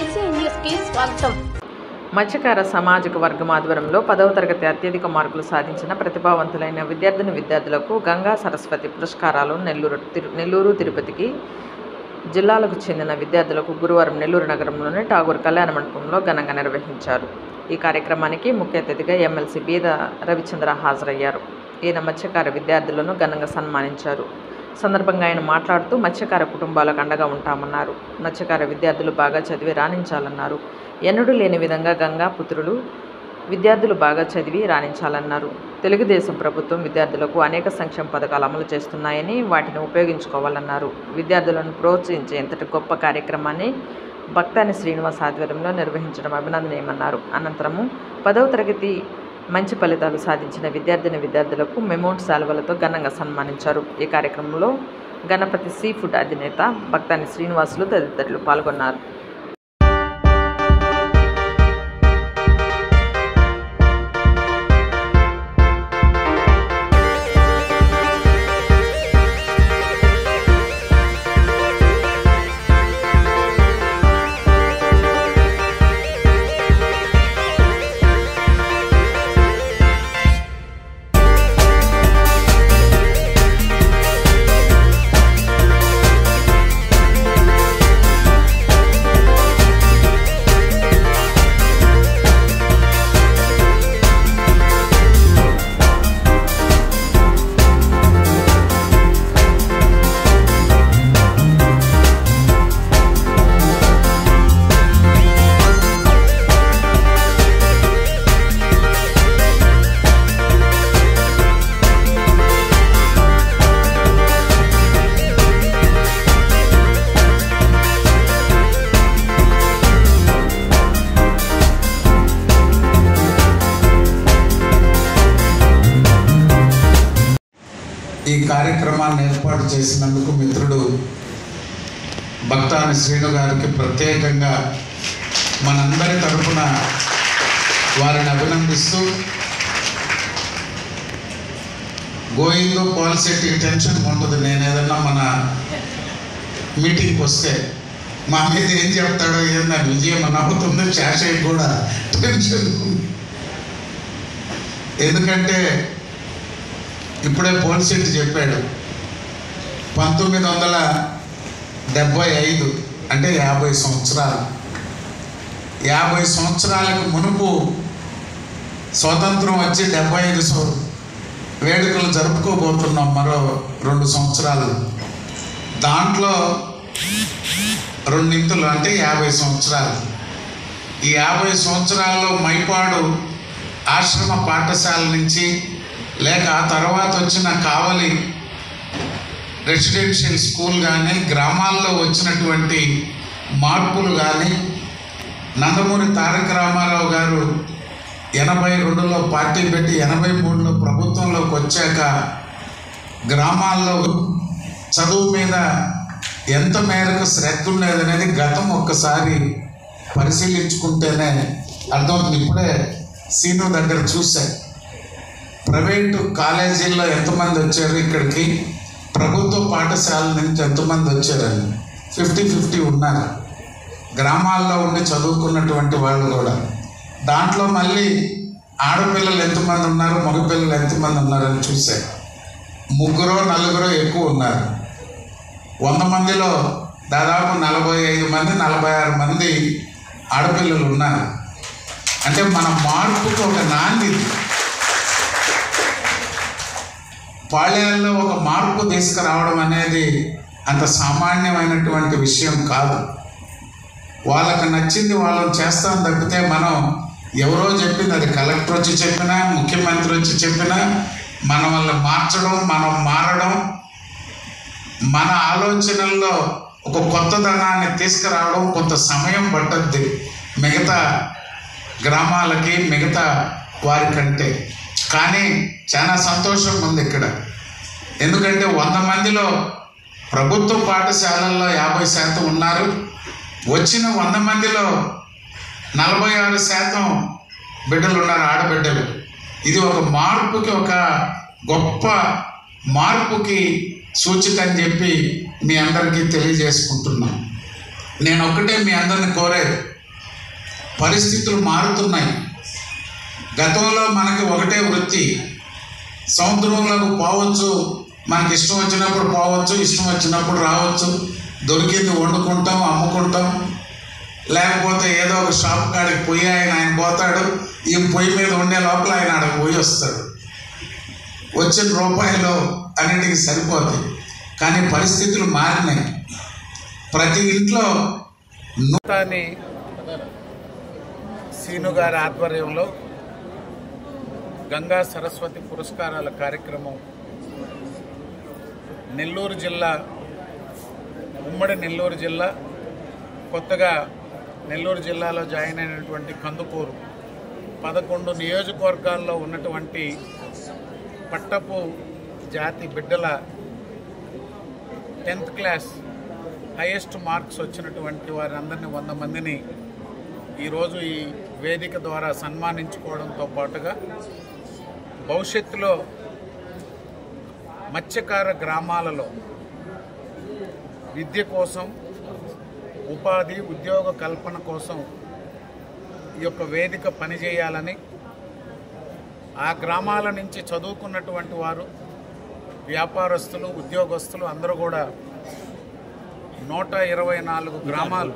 BCN news కి స్వాగతం. మత్స్యకార సామాజిక వర్గం ఆధ్వర్యంలో 10వ తరగతి అత్యధిక మార్కులు సాధించిన ప్రతిభావంతులైన విద్యార్థులకు గంగా సరస్వతి పురస్కారాలు నెల్లూరు తిరుపతికి జిల్లాలకు చెందిన విద్యార్థులకు గురువారం నెల్లూరు నగరంలోని ఠాగూర్ కళ్యాణ మండపంలో ఘనంగా నిర్వహించారు. ఈ కార్యక్రమానికి ముఖ్య అతిథిగా ఎమ్మెల్సీ బీద రవిచంద్ర హాజరయ్యారు. ఈయన మత్స్యకార విద్యార్థులను ఘనంగా సన్మానించారు. సందర్భంగా ఆయన మాట్లాడుతూ మత్స్యకార కుటుంబాలకు అండగా ఉంటామన్నారు. మత్స్యకార విద్యార్థులు బాగా చదివి రాణించాలన్నారు. ఎన్నడూ లేని విధంగా గంగా పుత్రులు విద్యార్థులు బాగా చదివి రాణించాలన్నారు. తెలుగుదేశం ప్రభుత్వం విద్యార్థులకు అనేక సంక్షేమ పథకాలు అమలు చేస్తున్నాయని వాటిని ఉపయోగించుకోవాలన్నారు. విద్యార్థులను ప్రోత్సహించే ఇంతటి గొప్ప కార్యక్రమాన్ని భక్తాని శ్రీనివాస్ ఆధ్వర్యంలో నిర్వహించడం అభినందనీయమన్నారు. అనంతరము 10వ తరగతి మంచి ఫలితాలు సాధించిన విద్యార్థులకు మెమోంట్ శాలువలతో ఘనంగా సన్మానించారు. ఈ కార్యక్రమంలో గణపతి సీ ఫుడ్ అధినేత భక్తాని శ్రీనివాసులు తదితరులు పాల్గొన్నారు. ఈ కార్యక్రమాన్ని ఏర్పాటు చేసినందుకు మిత్రుడు భక్తాని శ్రీను గారికి ప్రత్యేకంగా మనందరి తరపున వారిని అభినందిస్తూ, గోయిందో పాలిసెట్కి టెన్షన్ ఉంటుంది. నేను ఏదన్నా మన మీటింగ్కి వస్తే మా మీద ఏం చెప్తాడో ఏదన్నా విజయం నవ్వుతుంది, శాషయ్య కూడా టెన్షన్ ఉంది. ఎందుకంటే ఇప్పుడే పోల్సెట్ చెప్పాడు, 1975 అంటే 50 సంవత్సరాలు. 50 సంవత్సరాలకు మునుపు స్వాతంత్రం వచ్చి 75 వేడుకలు జరుపుకోబోతున్నాం మరో 2 సంవత్సరాలు. దాంట్లో రెండింతలు అంటే 50 సంవత్సరాలు. ఈ 50 సంవత్సరాల్లో మైపాడు ఆశ్రమ పాఠశాల నుంచి లేక ఆ తర్వాత వచ్చిన కావలి రెసిడెన్షియల్ స్కూల్ కానీ, గ్రామాల్లో వచ్చినటువంటి మార్పులు కానీ, నందమూరి తారక రామారావు గారు 82లో పార్టీ పెట్టి 83లో ప్రభుత్వంలోకి వచ్చాక గ్రామాల్లో చదువు మీద ఎంత మేరకు శ్రద్ధ ఉండేదనేది గతం ఒక్కసారి పరిశీలించుకుంటేనే అర్థమవుతుంది. ఇప్పుడే సీను దగ్గర చూశాను, ప్రైవేటు కాలేజీల్లో ఎంతమంది వచ్చారు, ఇక్కడికి ప్రభుత్వ పాఠశాల నుంచి ఎంతమంది వచ్చారని 50-50 ఉన్నారు. గ్రామాల్లో ఉండి చదువుకున్నటువంటి వాళ్ళు కూడా. దాంట్లో మళ్ళీ ఆడపిల్లలు ఎంతమంది ఉన్నారు, మగపిల్లలు ఎంతమంది ఉన్నారని చూశారు. 3-4 ఎక్కువ ఉన్నారు. 100 మందిలో దాదాపు 45 మంది 46 మంది ఆడపిల్లలు ఉన్నారు. అంటే మన మార్పుకి ఒక నాంది, పాళ్యాల్లో ఒక మార్పు తీసుకురావడం అనేది అంత సామాన్యమైనటువంటి విషయం కాదు. వాళ్ళకి నచ్చింది వాళ్ళని చేస్తాం తప్పితే మనం ఎవరో చెప్పింది, అది కలెక్టర్ వచ్చి చెప్పినా, ముఖ్యమంత్రి వచ్చి చెప్పినా మన వల్ల మార్చడం, మనం మారడం, మన ఆలోచనల్లో ఒక కొత్తదనాన్ని తీసుకురావడం కొంత సమయం పట్టద్ది మిగతా గ్రామాలకి, మిగతా వారికంటే. కానీ చాలా సంతోషం ఉంది ఇక్కడ. ఎందుకంటే 100 మందిలో ప్రభుత్వ పాఠశాలల్లో 50% ఉన్నారు. వచ్చిన 100 మందిలో 46% బిడ్డలు ఉన్నారు, ఆడబిడ్డలు. ఇది ఒక మార్పుకి, ఒక గొప్ప మార్పుకి సూచిక అని చెప్పి మీ అందరికీ తెలియజేసుకుంటున్నాను. నేను ఒక్కటే మీ అందరిని కోరేది, పరిస్థితులు మారుతున్నాయి. గతంలో మనకి ఒకటే వృత్తి, సముద్రంలోకి పోవచ్చు, మనకి ఇష్టం వచ్చినప్పుడు పోవచ్చు, ఇష్టం వచ్చినప్పుడు రావచ్చు, దొరికింది వండుకుంటాం, అమ్ముకుంటాం, లేకపోతే ఏదో ఒక షాప్ కాడికి పోయి ఆయన పోతాడు, ఈ పొయ్యి మీద ఉండే లోపల ఆయన ఆడకు పోయి వస్తాడు, వచ్చిన రూపాయలు అన్నింటికి సరిపోతాయి. కానీ పరిస్థితులు మారినాయి. ప్రతి ఇంట్లో నూతని సీను గారి ఆధ్వర్యంలో గంగా సరస్వతి పురస్కారాల కార్యక్రమం నెల్లూరు జిల్లా, ఉమ్మడి నెల్లూరు జిల్లా, కొత్తగా నెల్లూరు జిల్లాలో జాయిన్ అయినటువంటి కందుకూరు 11 నియోజకవర్గాల్లో ఉన్నటువంటి పట్టపు జాతి బిడ్డల 10th క్లాస్ హైయెస్ట్ మార్క్స్ వచ్చినటువంటి వారందరినీ 100 మందిని ఈరోజు ఈ వేదిక ద్వారా సన్మానించుకోవడంతో పాటుగా భవిష్యత్తులో మత్స్యకార గ్రామాలలో విద్య కోసం, ఉపాధి, ఉద్యోగ కల్పన కోసం ఈ యొక్క వేదిక పనిచేయాలని, ఆ గ్రామాల నుంచి చదువుకున్నటువంటి వారు, వ్యాపారస్తులు, ఉద్యోగస్తులు అందరూ కూడా 124 గ్రామాలు,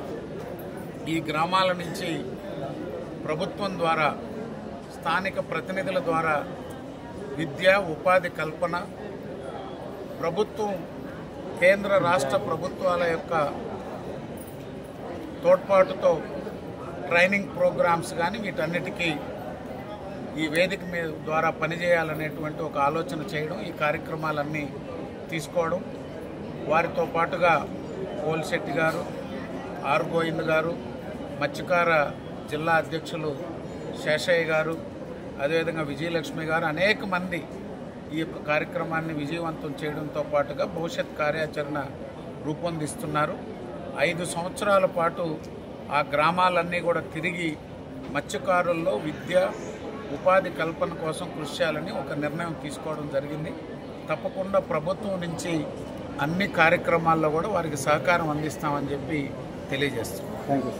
ఈ గ్రామాల నుంచి ప్రభుత్వం ద్వారా, స్థానిక ప్రతినిధుల ద్వారా విద్య, ఉపాధి కల్పన, ప్రభుత్వం, కేంద్ర రాష్ట్ర ప్రభుత్వాల యొక్క తోడ్పాటుతో ట్రైనింగ్ ప్రోగ్రామ్స్ కానీ వీటన్నిటికీ ఈ వేదిక మీద ద్వారా పనిచేయాలనేటువంటి ఒక ఆలోచన చేయడం, ఈ కార్యక్రమాలన్నీ తీసుకోవడం, వారితో పాటుగా పోలిశెట్టి గారు, ఆర్ గోవింద్ గారు, మత్స్యకార జిల్లా అధ్యక్షులు శేషయ్య గారు, అదేవిధంగా విజయలక్ష్మి గారు, అనేక మంది ఈ యొక్క కార్యక్రమాన్ని విజయవంతం చేయడంతో పాటుగా భవిష్యత్ కార్యాచరణ రూపొందిస్తున్నారు. 5 సంవత్సరాల పాటు ఆ గ్రామాలన్నీ కూడా తిరిగి మత్స్యకారుల్లో విద్య, ఉపాధి కల్పన కోసం కృషి చేయాలని ఒక నిర్ణయం తీసుకోవడం జరిగింది. తప్పకుండా ప్రభుత్వం నుంచి అన్ని కార్యక్రమాల్లో కూడా వారికి సహకారం అందిస్తామని చెప్పి తెలియజేస్తున్నాం. Thank you.